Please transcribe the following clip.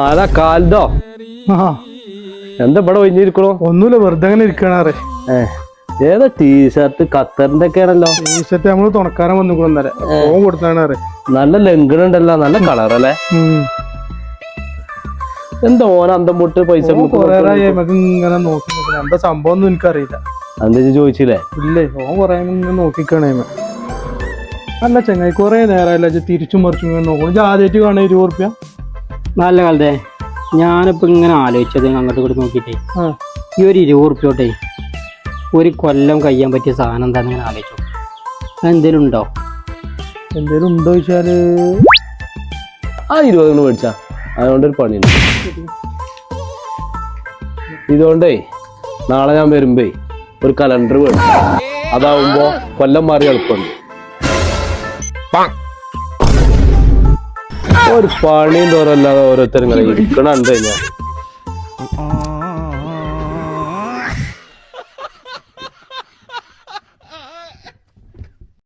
അതാ കാൽദോ എന്താ ഇവിടെ ഒഴിഞ്ഞിരിക്കണോ? ഒന്നുമില്ല, വെറുതെ അങ്ങനെ ഇരിക്കണേ. ഏതാ ടീഷർട്ട് ഖത്തറിന്റെ ഒക്കെ ആണല്ലോ. ടീഷർട്ട് നമ്മള് തുണക്കാരൻ വന്നിക്കുന്നേരെ ഫോൺ കൊടുത്താണ്. നല്ല ലംഘനുണ്ടല്ലോ, നല്ല കളറല്ലേ. എന്താ ഓന അന്തം പൊട്ട് പൈസ ഇങ്ങനെ നോക്കി എന്താ സംഭവം ഒന്നും എനിക്കറിയില്ല. എന്താ ചോദിച്ചില്ലേ? ഇല്ലേ, ഓൻ കൊറേ ഇങ്ങനെ നോക്കിക്കണേ. അല്ല ചെങ്ങായി, കൊറേ നേരമല്ല തിരിച്ചും മറിച്ചും ഇങ്ങനെ നോക്കണം. ആദ്യമായിട്ട് കാണാൻ 20 റുപ്യ നല്ല കാലത്തെ. ഞാനിപ്പോ ഇങ്ങനെ ആലോചിച്ചത് അങ്ങോട്ട് കൂടി നോക്കിട്ടേ, ഈ ഒരു 20 റുപ്യോട്ടെ ഒരു കൊല്ലം കഴിയാൻ പറ്റിയ സാധനം എന്താന്ന് ഇങ്ങനെ ആലോചിച്ചു. എന്തേലും ഉണ്ടോ? എന്തേലും ഉണ്ടോ ചോദിച്ചാല് ആ 20 മേടിച്ചാ അതുകൊണ്ടൊരു പണിയുണ്ട്. ഇതുകൊണ്ടേ നാളെ ഞാൻ വരുമ്പേ ഒരു കലണ്ടർ വേണം. അതാവുമ്പോ കൊല്ലം മാറി എളുപ്പമുണ്ട്. ഒരു പണിയും തോറല്ലാതെ ഓരോരുത്തരും ഇങ്ങനെ ഇരിക്കണുണ്ട് ഞാൻ.